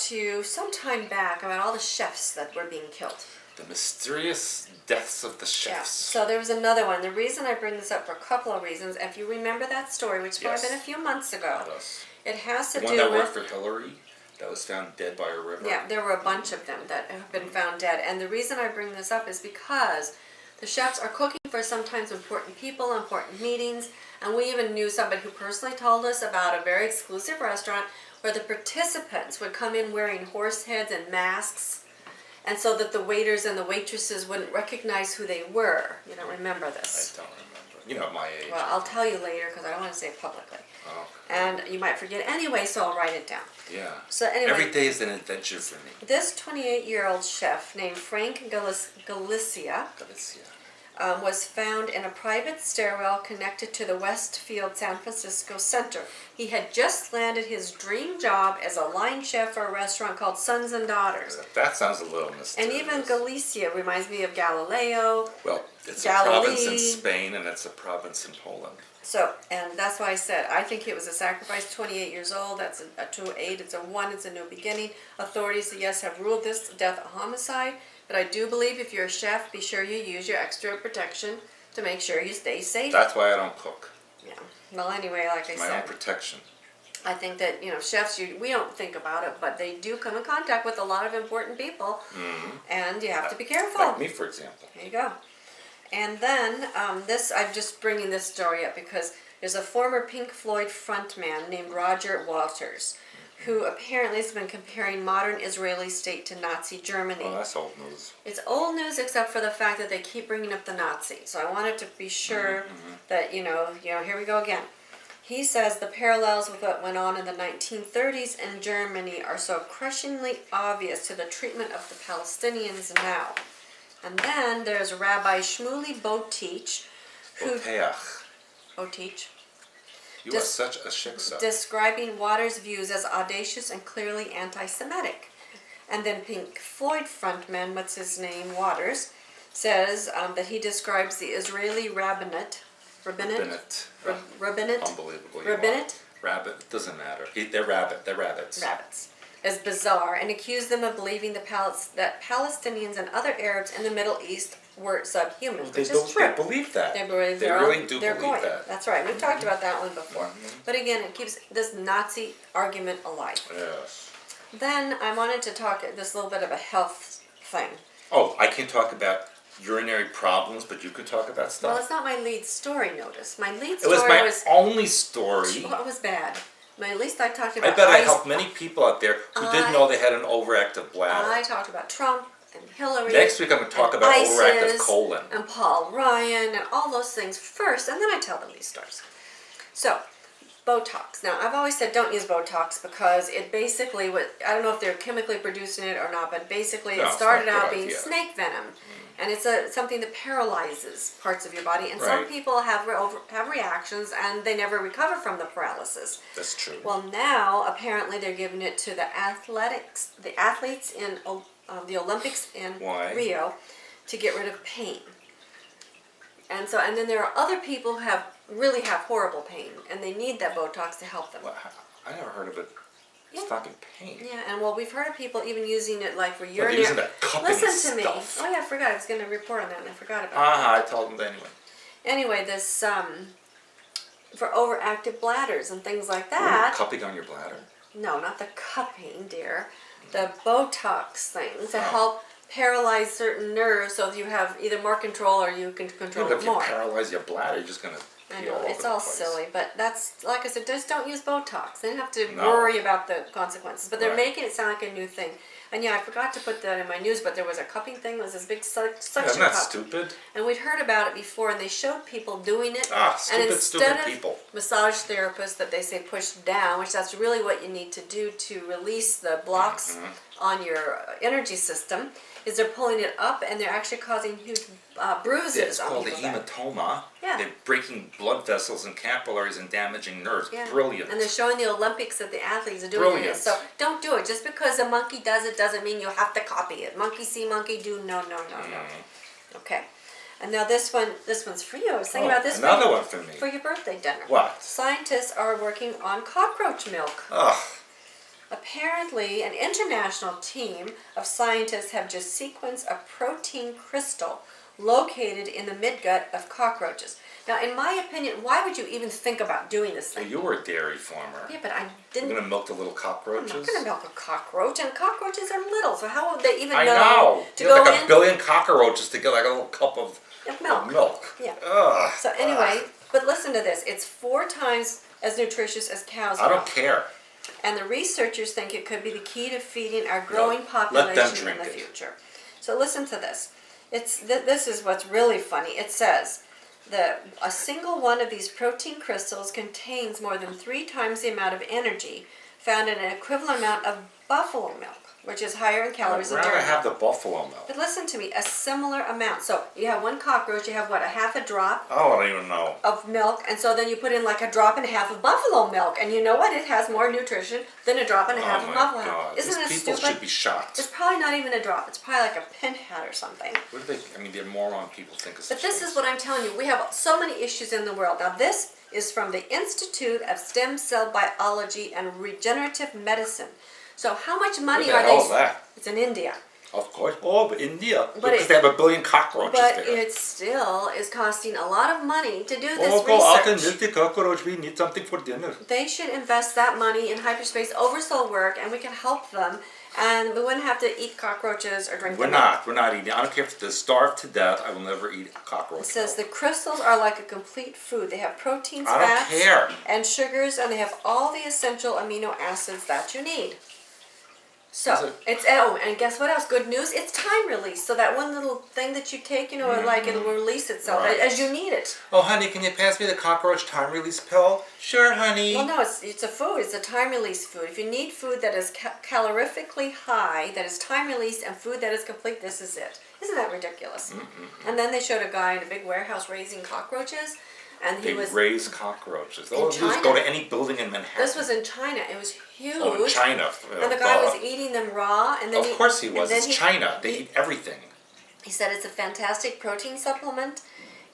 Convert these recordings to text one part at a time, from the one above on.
to some time back about all the chefs that were being killed. The mysterious deaths of the chefs. Yeah. So there was another one. The reason I bring this up for a couple of reasons, if you remember that story, which might have been a few months ago, it has to do with... The one that worked for Hillary that was found dead by a river. Yeah, there were a bunch of them that have been found dead. And the reason I bring this up is because the chefs are cooking for sometimes important people, important meetings, and we even knew somebody who personally told us about a very exclusive restaurant where the participants would come in wearing horse heads and masks, and so that the waiters and the waitresses wouldn't recognize who they were. You don't remember this? I don't remember. You know, my age. Well, I'll tell you later because I don't want to say it publicly. Oh. And you might forget anyway, so I'll write it down. Yeah. So anyway, every day is an adventure for me. This 28-year-old chef named Frank Galicia was found in a private stairwell connected to the Westfield San Francisco Center. He had just landed his dream job as a line chef for a restaurant called Sons and Daughters. That sounds a little mysterious. And even Galicia reminds me of Galileo. Well, it's a province in Spain and it's a province in Poland. So, and that's why I said, I think it was a sacrifice, 28 years old, that's a 2-8, it's a 1, it's a new beginning. Authorities, yes, have ruled this death a homicide, but I do believe if you're a chef, be sure you use your extra protection to make sure you stay safe. That's why I don't cook. Yeah. Well, anyway, like I said, my own protection. I think that, you know, chefs, we don't think about it, but they do come in contact with a lot of important people, and you have to be careful. Like me, for example. There you go. And then, I'm just bringing this story up because there's a former Pink Floyd frontman named Roger Waters, who apparently has been comparing modern Israeli state to Nazi Germany. Oh, that's old news. It's old news except for the fact that they keep bringing up the Nazis. So I wanted to be sure that, you know, here we go again. He says the parallels with what went on in the 1930s in Germany are so crushingly obvious to the treatment of the Palestinians now. And then there's Rabbi Shmuley Boteach, Boteach. You are such a shiksa. Describing Waters' views as audacious and clearly anti-Semitic. And then Pink Floyd frontman, what's his name, Waters, says that he describes the Israeli rabbinate. Unbelievable. Rabbinate? Rabbit, doesn't matter. They're rabbits. Rabbits. As bizarre, and accused them of believing that Palestinians and other Arabs in the Middle East were subhuman, which is true. They believe that. They really do believe that. That's right. We've talked about that one before. But again, it keeps this Nazi argument alive. Yes. Then I wanted to talk this little bit of a health thing. Oh, I can talk about urinary problems, but you could talk about stuff. Well, it's not my lead story, notice. My lead story was... It was my only story. Well, it was bad. But at least I talked about... I bet I helped many people out there who didn't know they had an overactive bladder. I talked about Trump and Hillary. Next week I'm going to talk about overactive colon. And Paul Ryan and all those things first, and then I tell them these stories. So, Botox. Now, I've always said don't use Botox because it basically, I don't know if they're chemically producing it or not, but basically it started out being snake venom. And it's something that paralyzes parts of your body. And some people have reactions and they never recover from the paralysis. That's true. Well, now apparently they're giving it to the athletes in the Olympics in Rio to get rid of pain. And then there are other people who really have horrible pain and they need that Botox to help them. Well, I never heard of it. Stopping pain. Yeah, and we've heard of people even using it like for urinary. Using that cupping Listen to me. stuff. Oh yeah, I forgot. I was going to report on that, and I forgot about that. I told them anyway. Anyway, this for overactive bladders and things like that. Cupping on your bladder? No, not the cupping, dear. The Botox things to help paralyze certain nerves, so you have either more control or you can control it more. If you paralyze your bladder, you're just going to. I know, it's all silly, but that's, like I said, just don't use Botox. They don't have to worry about the consequences. But they're making it sound like a new thing. And yeah, I forgot to put that in my news, but there was a cupping thing. It was this big suction cup. Isn't that stupid? And we'd heard about it before, and they showed people doing it. Stupid people. Massage therapists that they say push down, which that's really what you need to do to release the blocks on your energy system, is they're pulling it up, and they're actually causing huge bruises. It's called a hematoma. Yeah. They're breaking blood vessels and capillaries and damaging nerves. Yeah. Brilliant. And they're showing the Olympics that the athletes are doing this. So don't do it. Just because a monkey does it doesn't mean you have to copy it. Monkey see, monkey do. No. Okay. And now this one's for you. I was thinking about this another one for me. For your birthday dinner. What? Scientists are working on cockroach milk. Ugh. Apparently, an international team of scientists have just sequenced a protein crystal located in the midgut of cockroaches. Now, in my opinion, why would you even think about doing this Well, thing? you were a dairy farmer. Yeah, but I You're didn't. gonna milk the little I'm cockroaches? not going to milk a cockroach, and cockroaches are little, so how would they even I know know. to You have go like in? a billion cockroaches to get like a little cup of Milk. milk. Yeah. Ugh. So anyway, but listen to this. It's 4 times as nutritious as cow's I milk. don't care. And the researchers think it could be the key to feeding our No, growing let them population in drink the it. future. So listen to this. This is what's really funny. It says that a single one of these protein crystals contains more than 3 times the amount of energy found in an equivalent amount of buffalo milk, which is higher in I'd calories than rather dairy have milk. the buffalo milk. But listen to me, a similar amount. So you have 1 cockroach, you have what, a half a drop Oh, I don't even know. of milk, and so then you put in like a drop and a half of buffalo milk, and you know what? It has more nutrition than a drop and a half Oh of my buffalo milk. God. Isn't it These people stupid? should be shot. It's probably not even a drop. It's probably like a pin hat or something. What do they? I mean, they're moron people think of But such this things. is what I'm telling you. We have so many issues in the world. Now this is from the Institute of Stem Cell Biology and Regenerative Medicine. So how much money Where are the hell they? is that? It's in India. Of course. Oh, but India. But Because they have a billion cockroaches But there. it still is costing a lot of money to do this Oh, go out and research. milk the cockroach. We need something for dinner. They should invest that money in hyperspace oversoul work, and we can help them, and we wouldn't have to eat cockroaches or drink We're the milk. not. We're not eating. I don't care if they starve to death. I will never eat cockroach. It says the milk. crystals are like a complete food. They have proteins, I don't fats, care. and sugars, and they have all the essential amino acids that you need. So and guess what else? Good news. It's time release. So that one little thing that you take, like it'll release itself Right. as you need it. Oh, honey, can you pass me the cockroach time release pill? Sure, honey. Well, no, it's a food. It's a time release food. If you need food that is calorifically high, that is time release, and food that is complete, this is it. Isn't that ridiculous? And then they showed a guy in a big warehouse raising cockroaches, and he They was. raise cockroaches. In All they do is China. go to any building in Manhattan. This was in China. It was huge. Oh, in China. And the guy was eating them raw, and then Of course he was. and then It's China. They eat everything. He said it's a fantastic protein supplement,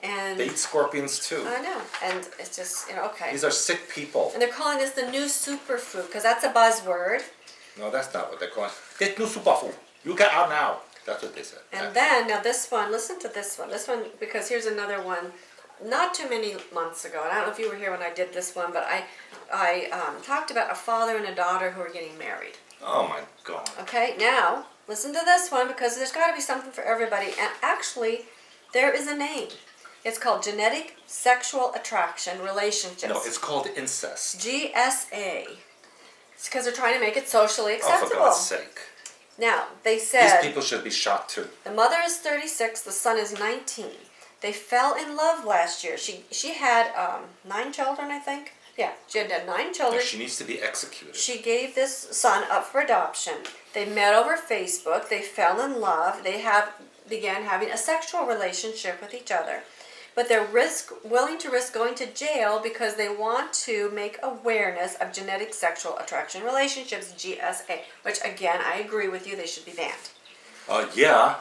and They eat scorpions too. I know, and it's just okay. These are sick people. And they're calling this the new superfood because that's a buzzword. No, that's not what they're calling. Get no superfood. You get out now. That's what they said. And then now this one, listen to this one. This one because here's another one. Not too many months ago, and I don't know if you were here when I did this one, but I talked about a father and a daughter who are getting married. Oh my God. Okay, now listen to this one because there's got to be something for everybody. And actually, there is a name. It's called genetic sexual attraction relationships. No, it's called incest. GSA. It's because they're trying to make it socially Oh, acceptable. for God's sake. Now they These said people should be shot too. the mother is 36, the son is 19. They fell in love last year. She had 9 children, I think. Yeah, she had 9 children. She needs to be executed. She gave this son up for adoption. They met over Facebook. They fell in love. They began having a sexual relationship with each other. But they're willing to risk going to jail because they want to make awareness of genetic sexual attraction relationships, GSA, which again, I agree with you, they should be banned. Yeah.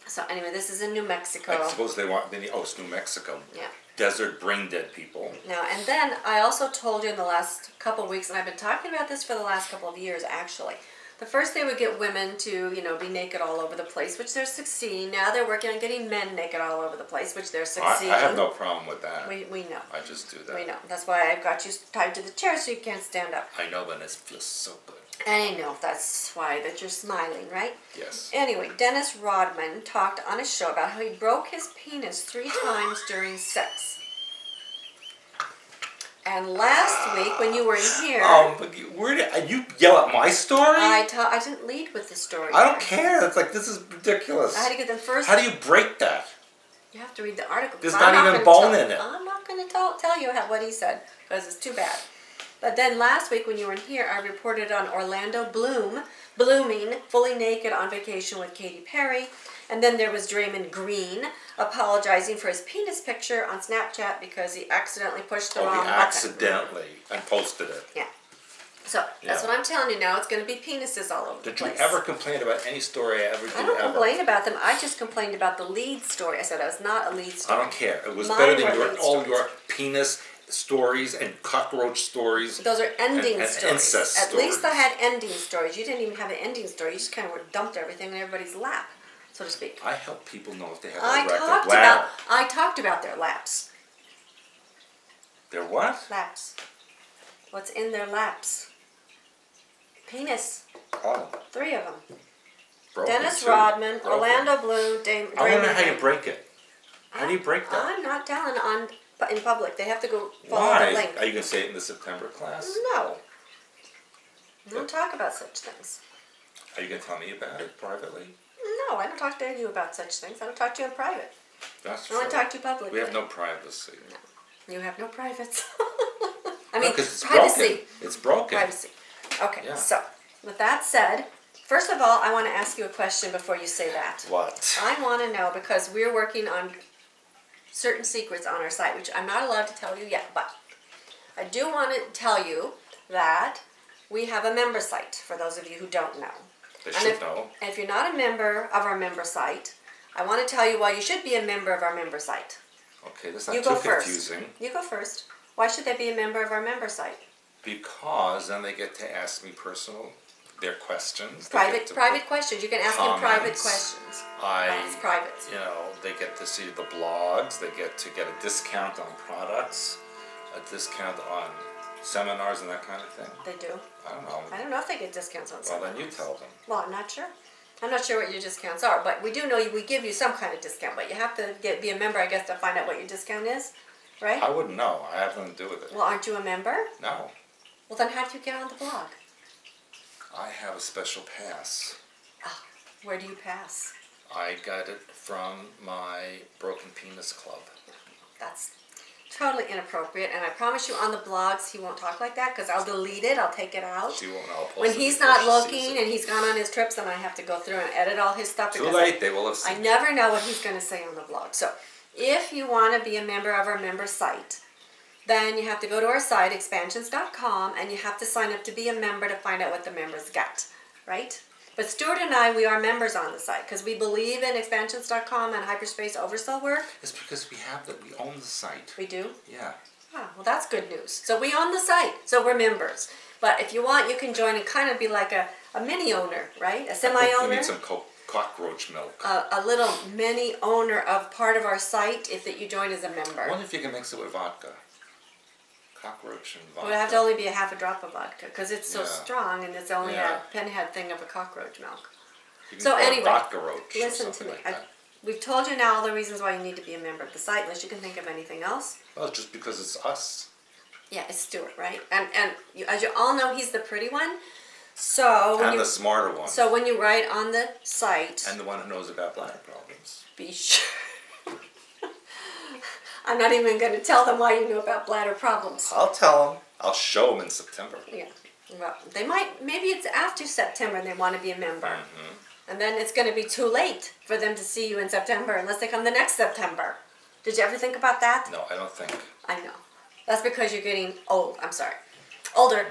So anyway, this is in New Mexico. I suppose they want. It's New Mexico. Yeah. Desert brain dead people. Now, and then I also told you in the last couple of weeks, and I've been talking about this for the last couple of years actually. The first they would get women to, be naked all over the place, which they're succeeding. Now they're working on getting men naked all over the place, which they're succeeding. I have no problem with that. We know. I just do that. We know. That's why I've got you tied to the chair so you can't stand up. I know, but it feels so good. And I know that's why that you're smiling, right? Yes. Anyway, Dennis Rodman talked on his show about how he broke his penis 3 times during sex. And last week when you were in here, Where did you yell at my story? I didn't lead with the story. I don't care. It's like, this is ridiculous. I had to get them first. How do you break that? You have to read the article. There's I'm not even gonna bone tell- in it. I'm not going to tell you what he said because it's too bad. But then last week when you were in here, I reported on Orlando blooming, fully naked on vacation with Katy Perry. And then there was Draymond Green apologizing for his penis picture on Snapchat because he accidentally pushed the wrong He button. accidentally and posted it. Yeah. So that's Yeah. what I'm telling you now. It's going to be penises all over the Did you place. ever complain about any story I ever did I don't ever? complain about them. I just complained about the lead story. I said it was not a lead I story. don't care. It was Mine better than were your, lead all stories. your penis stories and cockroach stories. Those are ending and stories. incest At least I stories. had ending stories. You didn't even have an ending story. You just kind of dumped everything in everybody's lap, so to speak. I help people know if they have I a record talked bladder. about their laps. They're what? Laps. What's in their laps? Penis. Oh, 3 of them. broken Dennis too. Rodman, Broken. Orlando Bloom, Dame. I want to know how you break it. How do you break that? I'm not telling in public. They have to go follow the Why? link. Are you going to say it in the September class? No. I don't talk about such things. Are you going to tell me about it privately? No, I don't talk to you about such things. I don't talk to you in private. That's I true. only talk to you publicly. We have no privacy. No. You have no privates. I No, mean, 'cause it's privacy. broken. It's broken. Privacy. Okay, Yeah. so with that said, first of all, I want to ask you a question before you say that. What? I want to know, because we're working on certain secrets on our site, which I'm not allowed to tell you yet, but I do want to tell you that we have a member site, for those of you who don't know. They And should know. if you're not a member of our member site, I want to tell you why you should be a member of our member site. Okay, that's not You too go first. confusing. You go first. Why should they be a member of our member site? Because then they get to ask me their questions. They Private get to private put questions. You can ask him private comments. questions. It's I, private. you know, they get to see the blogs. They get to get a discount on products, a discount on seminars and that kind of thing. They do. I don't know. I don't know if they get discounts on Well, something. then you tell them. Well, I'm not sure. I'm not sure what your discounts are, but we do know we give you some kind of discount. But you have to be a member, I guess, to find out what your discount is, right? I wouldn't know. I have nothing to do with it. Well, aren't you a member? No. Well, then how do you get on the blog? I have a special pass. Where do you pass? I got it from my Broken Penis Club. That's totally inappropriate, and I promise you on the blogs he won't talk like that, because I'll delete it, I'll take it out. She won't know. When he's not looking and he's gone on his trips, then I have to go through and edit all his stuff. Too because late, they will have I seen. never know what he's going to say on the blog. So if you want to be a member of our member site, then you have to go to our site, expansions.com, and you have to sign up to be a member to find out what the members get, right? But Stuart and I, we are members on the site because we believe in expansions.com and hyperspace oversoul work. It's because we own the site. We do? Yeah. Ah, well, that's good news. So we own the site, so we're members. But if you want, you can join and kind of be like a mini owner, right? A We semi-owner. need some cockroach milk. A little mini owner of part of our site if that you join as a member. I wonder if you can mix it with vodka. Cockroach and It vodka. would have to only be a half a drop of vodka because it's so Yeah. strong and it's only Yeah. a pinhead thing of a cockroach milk. You can So call it anyway, vodka roach or Listen to something me. like that. We've told you now all the reasons why you need to be a member of the site, unless you can think of anything else. Well, just because it's us. Yeah, it's Stuart, right? And you, as you all know, he's the pretty one. So when And you the smarter one. so when you write on the site, And the one who knows about bladder problems. be sure. I'm not even going to tell them why you know about bladder problems. I'll tell them. I'll show them in September. Yeah. Well, they might. Maybe it's after September and they want to be a member. Mm-hmm. And then it's going to be too late for them to see you in September unless they come the next September. Did you ever think about that? No, I don't think. I know. That's because you're getting old. I'm sorry. Older.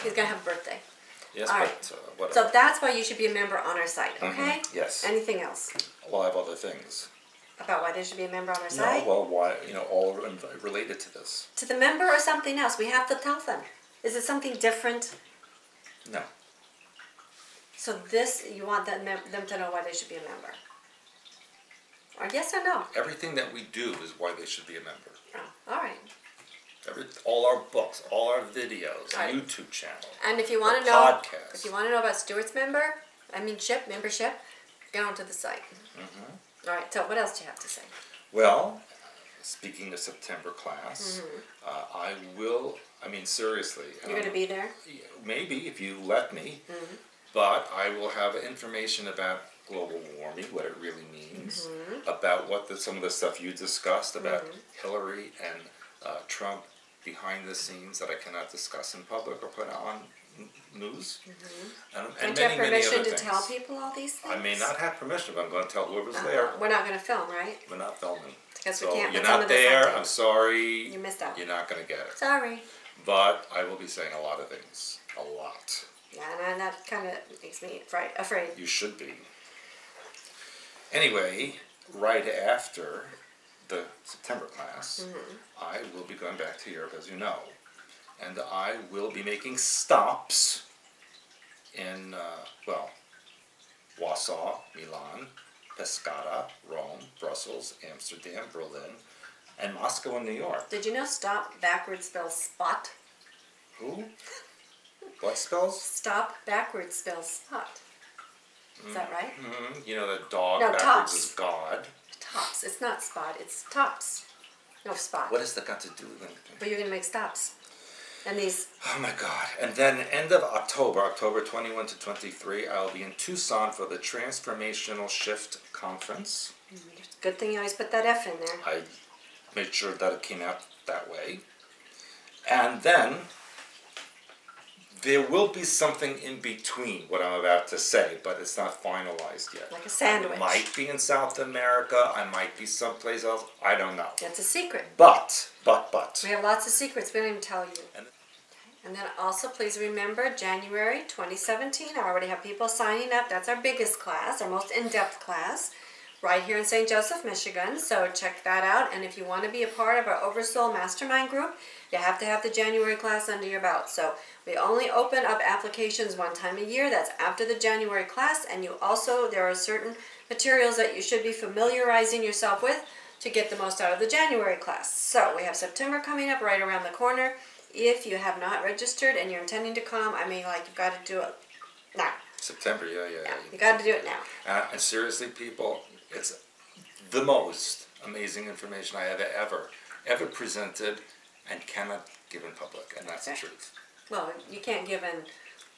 He's going to have a birthday. Yes, All but right. whatever. So that's why you should be a member on our site, okay? Yes. Anything else Well, I have other things. about why they should be a member on our No, site? well, why, all related to this. To the member or something else? We have to tell them. Is it something different? No. So this, you want them to know why they should be a member? Or yes or no? Everything that we do is why they should be a member. Oh, all right. All our books, all our videos, Right. YouTube channel. And if you want to The know, podcast. if you want to know about Stuart's membership, go onto the site. Mm-hmm. All right. So what else do you have to say? Well, speaking of September class, I will, seriously. You're going to be there. Maybe, if you let me. Mm-hmm. But I will have information about global warming, what it really means, about what some of the stuff you discussed about Hillary and Trump behind the scenes that I cannot discuss in public or put on news. And Don't you have permission to things. tell people all these things? I may not have permission, but I'm going to tell whoever's there. We're not going to film, right? We're not filming. Because we So can't. you're it's under not the there. sentence. I'm sorry. You missed out. You're not going to get it. Sorry. But I will be saying a lot of things. A lot. Yeah, and that kind of makes me afraid. You should be. Anyway, right after the September class, I will be going back to Europe, as you know, and I will be making stops in, Warsaw, Milan, Pescara, Rome, Brussels, Amsterdam, Berlin, and Moscow and New York. Did you know stop backwards spells spot? Who? What spells? Stop backwards spells spot. Is that right? You know the dog No, backwards tops. is God. Tops. It's not spot, it's tops. No, spot. What has that got to do with anything? But you're going to make stops. And these, Oh my God. And then end of October, October 21 to 23, I'll be in Tucson for the Transformational Shift Conference. good thing you always put that F in there. I made sure that it came out that way. And then there will be something in between what I'm about to say, but it's not finalized yet. Like a sandwich. I might be in South America. I might be someplace else. I don't know. That's a secret. But. We have lots of secrets we don't even tell you. And- And then also please remember January 2017, I already have people signing up. That's our biggest class, our most in-depth class, right here in St. Joseph, Michigan. So check that out. And if you want to be a part of our Oversoul Mastermind group, you have to have the January class under your belt. So we only open up applications one time a year. That's after the January class. And you also, there are certain materials that you should be familiarizing yourself with to get the most out of the January class. So we have September coming up right around the corner. If you have not registered and you're intending to come, I mean, like, you've got to do it now. September, yeah. You got to do it now. And seriously, people, it's the most amazing information I have ever presented and cannot give in public, and that's the truth. Well, you can't give in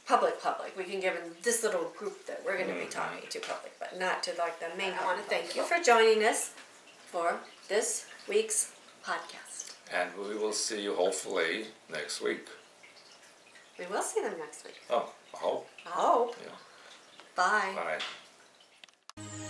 public. We can give in this little group that we're going to be talking to public, but not to like the main. I want to thank you for joining us for this week's podcast. And we will see you hopefully next week. We will see them next week. Oh, I hope. I hope. Yeah. Bye. Bye.